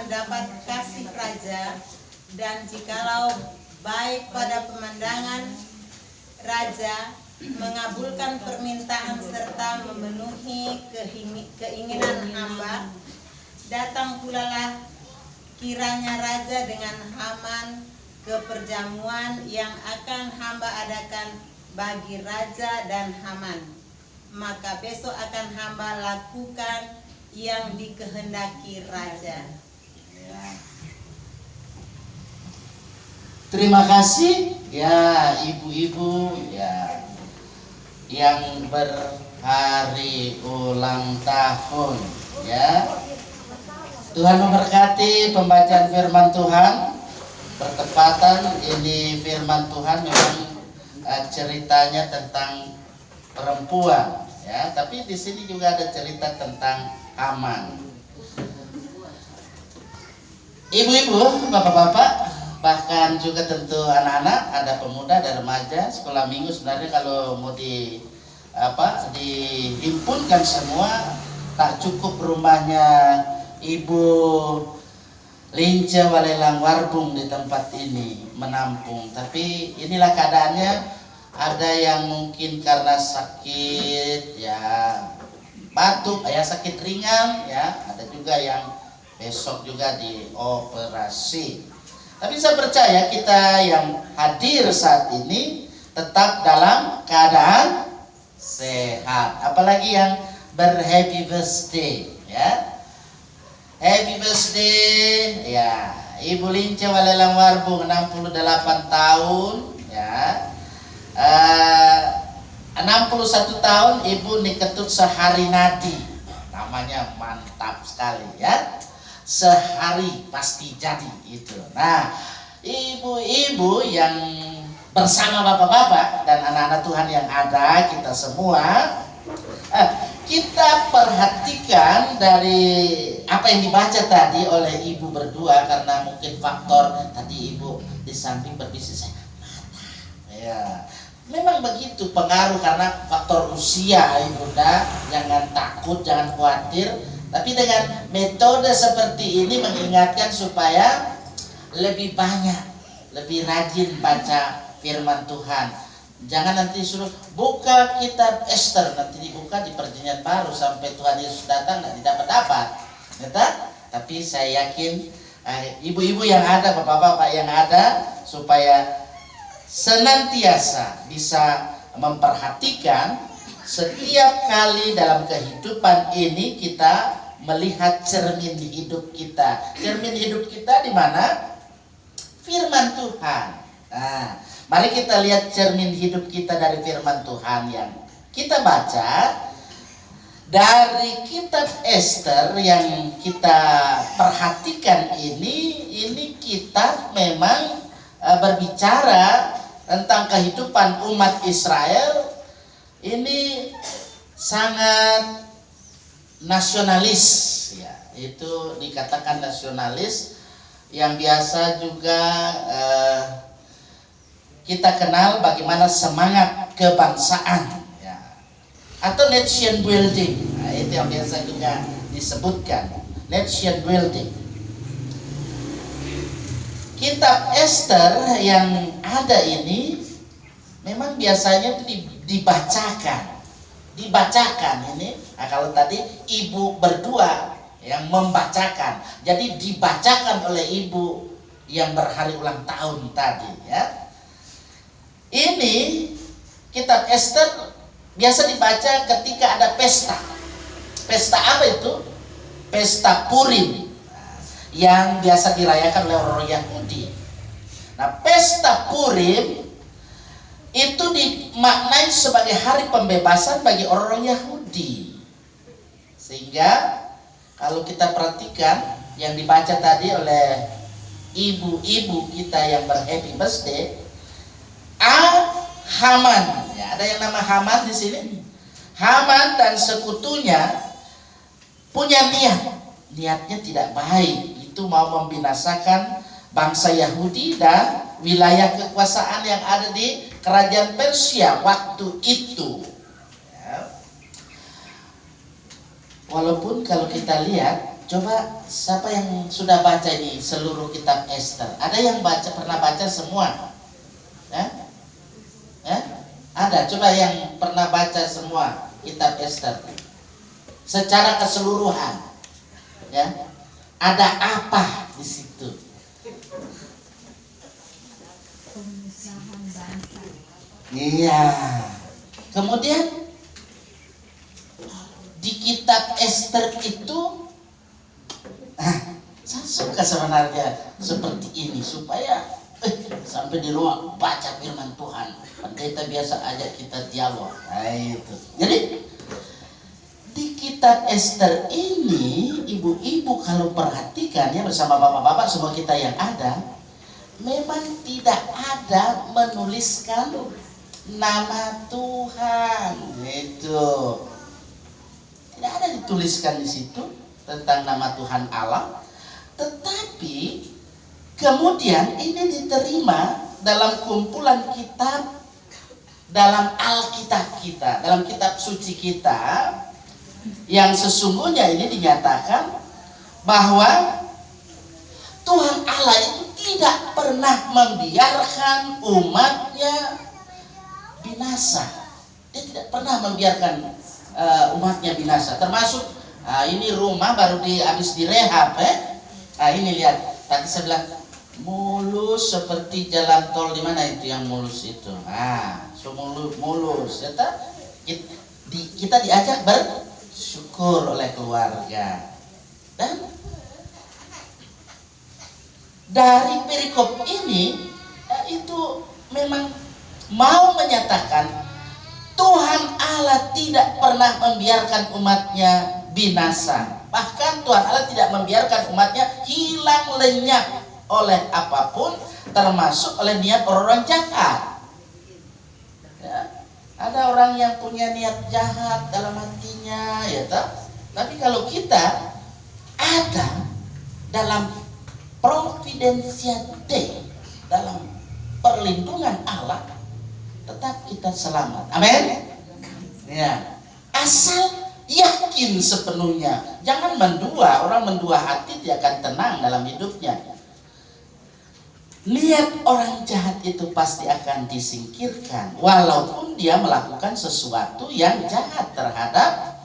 mendapat kasih raja, dan jikalau baik pada pemandangan raja, mengabulkan permintaan serta memenuhi keinginan hamba, datang pulalah kiranya raja dengan Haman ke perjamuan yang akan hamba adakan bagi raja dan Haman. Maka besok akan hamba lakukan yang dikehendaki raja. Terima kasih ya ibu-ibu ya yang berhari ulang tahun ya. Tuhan memberkati pembacaan firman Tuhan. Bertepatan ini firman Tuhan memang ceritanya tentang perempuan ya, tapi di sini juga ada cerita tentang Haman. Ibu-ibu, bapak-bapak, bahkan juga tentu anak-anak, ada pemuda, ada remaja, sekolah minggu. Sebenarnya kalau mau dihimpunkan semua, tak cukup rumahnya Ibu Lince Walelang Warbung di tempat ini menampung. Tapi inilah keadaannya, ada yang mungkin karena sakit ya, batuk, ya sakit ringan ya, ada juga yang besok juga dioperasi. Tapi saya percaya kita yang hadir saat ini tetap dalam keadaan sehat. Apalagi yang ber-happy birthday ya. Happy birthday ya Ibu Lince Walelang Warbung 68 tahun ya. 61 tahun Ibu Niketut Sehari Nadi. Namanya mantap sekali ya. Sehari pasti jadi itu. Nah, ibu-ibu yang bersama bapak-bapak dan anak-anak Tuhan yang ada, kita semua, kita perhatikan dari apa yang dibaca tadi oleh ibu berdua, karena mungkin faktor tadi ibu di samping berbisnis ya, memang begitu pengaruh karena faktor usia. Ibunda jangan takut, jangan khawatir. Tapi dengan metode seperti ini mengingatkan supaya lebih banyak, lebih rajin baca firman Tuhan. Jangan nanti suruh buka kitab Ester, nanti dibuka di perjanjian baru sampai Tuhan Yesus datang tidak dapat-dapat. Tapi saya yakin ibu-ibu yang ada, bapak-bapak yang ada, supaya senantiasa bisa memperhatikan setiap kali dalam kehidupan ini kita melihat cermin hidup kita. Cermin hidup kita di mana? Firman Tuhan. Nah, mari kita lihat cermin hidup kita dari firman Tuhan yang kita baca dari kitab Ester yang kita perhatikan ini kita memang berbicara tentang kehidupan umat Israel. Ini sangat nasionalis ya, itu dikatakan nasionalis yang biasa juga kita kenal bagaimana semangat kebangsaan ya, atau nation building. Nah, itu yang biasa juga disebutkan nation building. Kitab Ester yang ada ini memang biasanya itu dibacakan ini. Nah, kalau tadi ibu berdua yang membacakan, jadi dibacakan oleh ibu yang berhari ulang tahun tadi ya. Ini kitab Ester biasa dibaca ketika ada pesta. Pesta apa itu? Pesta Purim yang biasa dirayakan oleh orang Yahudi. Nah, pesta Purim itu dimaknai sebagai hari pembebasan bagi orang Yahudi. Sehingga kalau kita perhatikan yang dibaca tadi oleh ibu-ibu kita yang ber-happy birthday, Haman, ya, ada yang nama Haman di sini. Haman dan sekutunya punya niatnya tidak baik. Itu mau membinasakan bangsa Yahudi dan wilayah kekuasaan yang ada di kerajaan Persia waktu itu ya. Walaupun kalau kita lihat Coba siapa yang sudah baca ini seluruh kitab Ester? Ada yang pernah baca semua? Ya? Ya? Ada, coba yang pernah baca semua kitab Ester secara keseluruhan. Ya? Ada apa di situ? Iya. Kemudian di kitab Ester itu saya suka sebenarnya seperti ini supaya sampai di ruang baca firman Tuhan. Kita biasa ajak kita dialog. Nah, itu. Jadi di kitab Ester ini ibu-ibu kalau perhatikan ya bersama bapak-bapak semua kita yang ada, memang tidak ada menuliskan nama Tuhan. Itu tidak ada dituliskan di situ tentang nama Tuhan Allah, tetapi kemudian ini diterima dalam kumpulan kitab dalam Alkitab kita, dalam kitab suci kita, yang sesungguhnya ini dinyatakan bahwa Tuhan Allah itu tidak pernah membiarkan umatnya binasa. Dia tidak pernah membiarkan umatnya binasa, termasuk ini rumah baru habis direhab. Ini lihat, tadi saya bilang mulus seperti jalan tol. Di mana itu yang mulus itu? Mulus. Kita diajak bersyukur oleh keluarga. Dan dari perikop ini itu memang mau menyatakan Tuhan Allah tidak pernah membiarkan umatnya binasa. Bahkan Tuhan Allah tidak membiarkan umatnya hilang lenyap oleh apapun, termasuk oleh niat orang-orang jahat. Ya, ada orang yang punya niat jahat dalam hatinya, ya toh. Tapi kalau kita ada dalam providensia Dei, dalam perlindungan Allah, tetap kita selamat. Amin. Ya, asal yakin sepenuhnya, jangan mendua. Orang mendua hati dia akan tenang dalam hidupnya. Niat orang jahat itu pasti akan disingkirkan, walaupun dia melakukan sesuatu yang jahat terhadap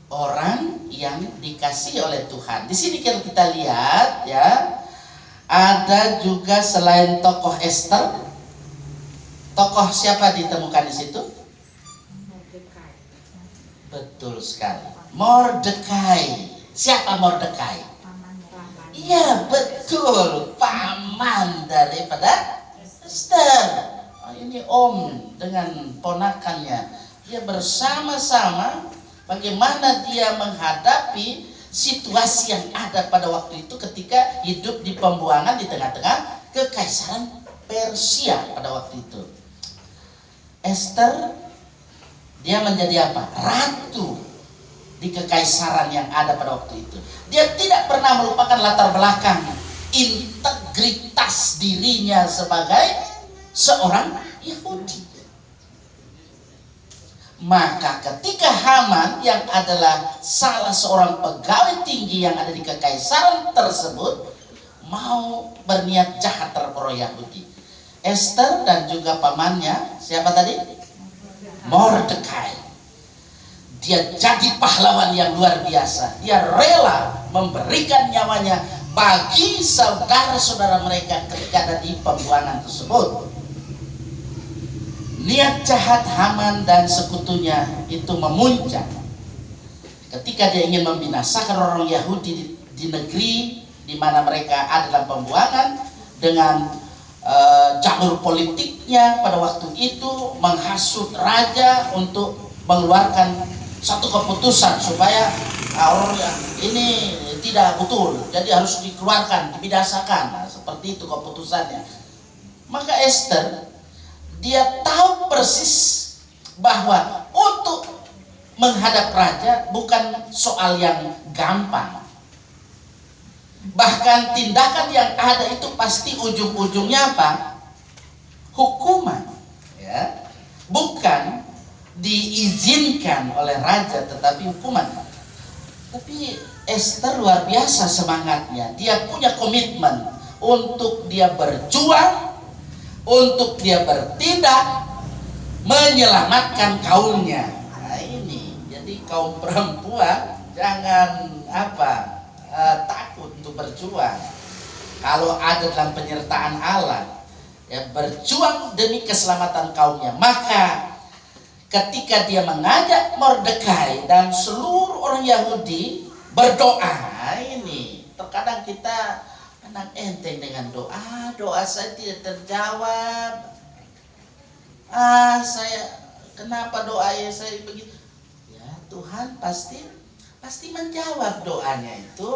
orang yang dikasihi oleh Tuhan. Di sini kalau kita lihat ya, ada juga selain tokoh Ester, tokoh siapa ditemukan di situ? Betul sekali, Mordekai. Siapa Mordekai? Iya betul, paman daripada Ester. Ini om dengan ponakannya, dia bersama-sama bagaimana dia menghadapi situasi yang ada pada waktu itu ketika hidup di pembuangan di tengah-tengah kekaisaran Persia pada waktu itu. Ester, dia menjadi apa? Ratu di kekaisaran yang ada pada waktu itu. Dia tidak pernah melupakan latar belakang integritas dirinya sebagai seorang Yahudi. Maka ketika Haman yang adalah salah seorang pegawai tinggi yang ada di kekaisaran tersebut mau berniat jahat terhadap orang Yahudi, Ester dan juga pamannya, siapa tadi? Mordekai. Dia jadi pahlawan yang luar biasa. Dia rela memberikan nyawanya bagi saudara-saudara mereka ketika ada di pembuangan tersebut. Niat jahat Haman dan sekutunya itu memuncak ketika dia ingin membinasakan orang Yahudi di negeri di mana mereka ada dalam pembuangan dengan jalur politiknya pada waktu itu, menghasut raja untuk mengeluarkan satu keputusan supaya orang ini tidak betul, jadi harus dikeluarkan, dibinasakan. Nah, seperti itu keputusannya. Maka Ester, dia tahu persis bahwa untuk menghadap raja bukan soal yang gampang. Bahkan tindakan yang ada itu pasti ujung-ujungnya apa? Hukuman, ya. Bukan diizinkan oleh raja, tetapi hukuman. Tapi Esther luar biasa semangatnya. Dia punya komitmen untuk dia berjuang, untuk dia bertindak menyelamatkan kaumnya. Nah ini, jadi kaum perempuan jangan takut untuk berjuang. Kalau ada dalam penyertaan Allah, ya berjuang demi keselamatan kaumnya. Maka ketika dia mengajak Mordekai dan seluruh orang Yahudi berdoa, ini terkadang kita anak enteng dengan doa saya tidak terjawab. Kenapa doa saya begitu? Ya Tuhan pasti menjawab doanya itu.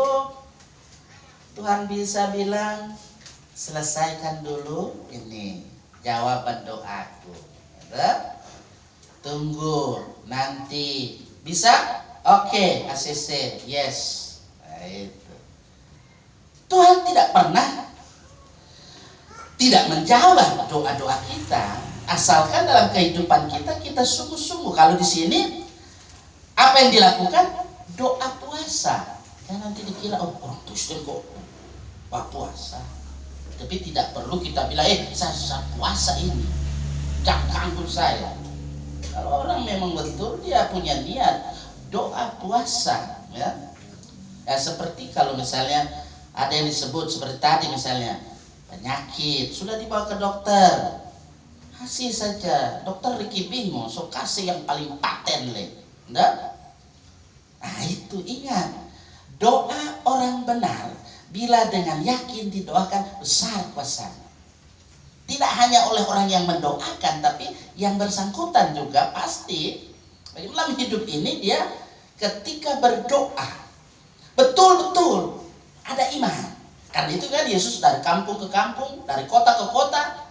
Tuhan bisa bilang, selesaikan dulu ini jawaban doaku. Tunggu nanti bisa. Oke, ACC, yes. Nah, itu. Tuhan tidak pernah tidak menjawab doa-doa kita, asalkan dalam kehidupan kita sungguh-sungguh. Kalau di sini apa yang dilakukan? Doa puasa. Jangan nanti dikira orang Kristen kok puasa. Tapi tidak perlu kita bilang saya puasa ini, jangan ganggu saya. Kalau orang memang betul dia punya niat doa puasa, ya seperti kalau misalnya ada yang disebut seperti tadi misalnya penyakit sudah dibawa ke dokter, kasih saja dokter Ricky bingung, so kasih yang paling paten enggak? Nah itu ingat, doa orang benar bila dengan yakin didoakan besar kuasanya. Tidak hanya oleh orang yang mendoakan, tapi yang bersangkutan juga pasti dalam hidup ini dia ketika berdoa betul-betul ada iman. Karena itu kan Yesus dari kampung ke kampung, dari kota ke kota,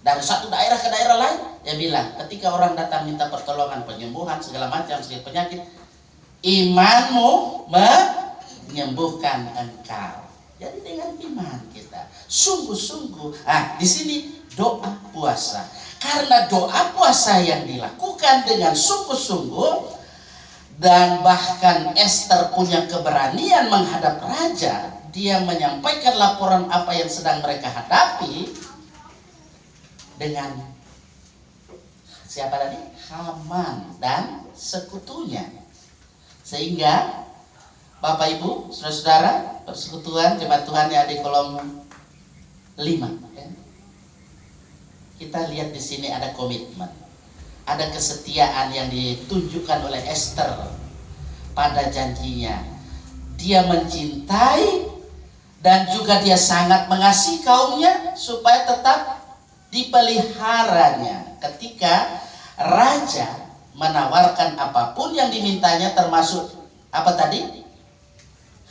dari satu daerah ke daerah lain, dia bilang ketika orang datang minta pertolongan, penyembuhan segala macam segala penyakit, imanmu menyembuhkan engkau. Jadi dengan iman kita sungguh-sungguh. Di sini doa puasa. Karena doa puasa yang dilakukan dengan sungguh-sungguh, dan bahkan Esther punya keberanian menghadap raja, dia menyampaikan laporan apa yang sedang mereka hadapi dengan siapa tadi? Haman dan sekutunya. Sehingga Bapak Ibu, saudara-saudara, persekutuan jemaat Tuhan yang ada di kolom 5, ya. Kita lihat di sini ada komitmen, ada kesetiaan yang ditunjukkan oleh Esther pada janjinya. Dia mencintai dan juga dia sangat mengasihi kaumnya supaya tetap dipeliharanya. Ketika raja menawarkan apapun yang dimintanya, termasuk apa tadi?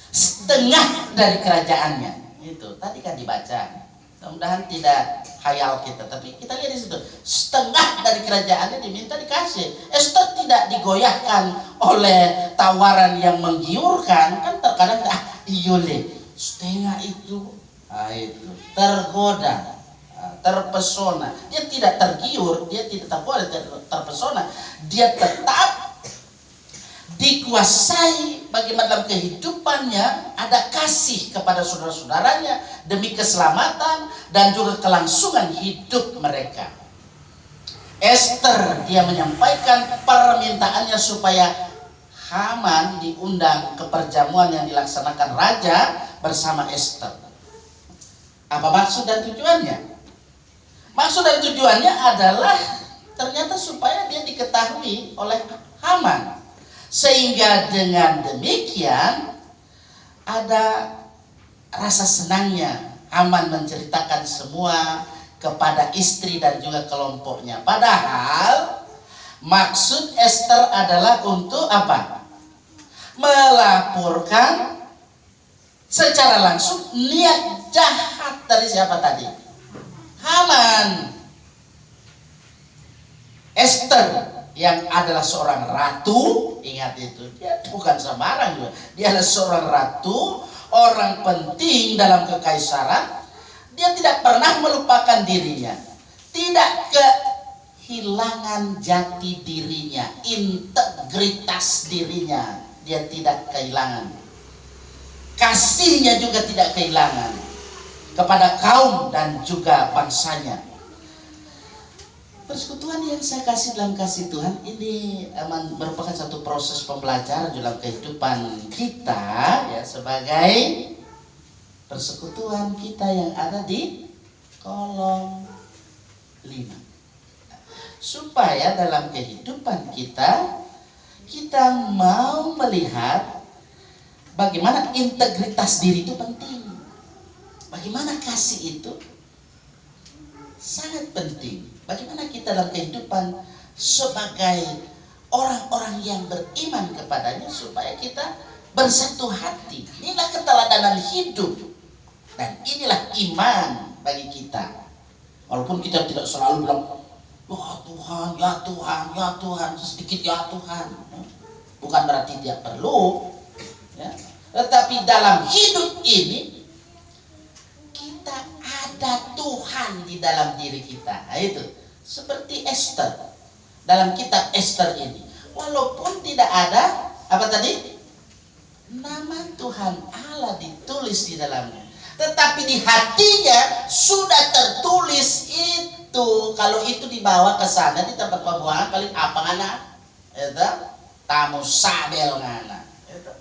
Setengah dari kerajaannya. Itu tadi kan dibaca. Mudah-mudahan tidak khayal kita, tapi kita lihat di situ setengah dari kerajaannya diminta dikasih. Esther tidak digoyahkan oleh tawaran yang menggiurkan. Kan terkadang iyole setengah itu tergoda, terpesona. Dia tidak tergiur, dia tidak terpesona, dia tetap dikuasai bagaimana dalam kehidupannya ada kasih kepada saudara-saudaranya demi keselamatan dan juga kelangsungan hidup mereka. Esther dia menyampaikan permintaannya supaya Haman diundang ke perjamuan yang dilaksanakan raja bersama Esther. Apa maksud dan tujuannya? Maksud dan tujuannya adalah ternyata supaya dia diketahui oleh Haman. Sehingga dengan demikian ada rasa senangnya Haman menceritakan semua kepada istri dan juga kelompoknya. Padahal maksud Esther adalah untuk apa? Melaporkan secara langsung niat jahat dari siapa tadi? Haman. Esther yang adalah seorang ratu, ingat itu, dia bukan sembarang juga. Dia adalah seorang ratu, orang penting dalam kekaisaran. Dia tidak pernah melupakan dirinya, tidak kehilangan jati dirinya, integritas dirinya, dia tidak kehilangan. kasihnya juga tidak kehilangan kepada kaum dan juga bangsanya. Persekutuan yang saya kasih dalam kasih Tuhan ini merupakan satu proses pembelajaran dalam kehidupan kita ya, sebagai persekutuan kita yang ada di kolom 5, supaya dalam kehidupan kita mau melihat bagaimana integritas diri itu penting, bagaimana kasih itu sangat penting. Bagaimana kita dalam kehidupan sebagai orang-orang yang beriman kepadanya, supaya kita bersatu hati. Inilah keteladanan hidup dan inilah iman bagi kita. Walaupun kita tidak selalu bilang, wah Tuhan, ya Tuhan, ya Tuhan, sedikit ya Tuhan. Bukan berarti tidak perlu, ya. Tetapi dalam hidup ini kita ada Tuhan di dalam diri kita. Nah, itu seperti Esther dalam kitab Esther ini, walaupun tidak ada apa tadi, nama Tuhan Allah ditulis di dalamnya, tetapi di hatinya sudah tertulis itu. Kalau itu dibawa ke sana di tempat pembuangan, paling apa ngana? Itu tamu sabel ngana. Itu.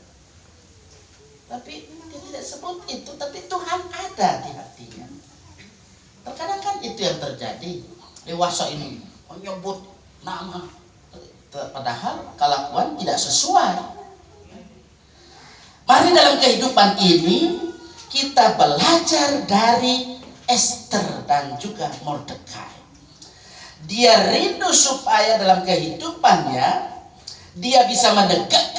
Tapi dia tidak sebut itu, tapi Tuhan ada di hatinya. Terkadang kan itu yang terjadi. Dewasa ini menyebut nama, padahal kelakuan tidak sesuai. Mari dalam kehidupan ini kita belajar dari Esther dan juga Mordekai. Dia rindu supaya dalam kehidupannya dia bisa menegakkan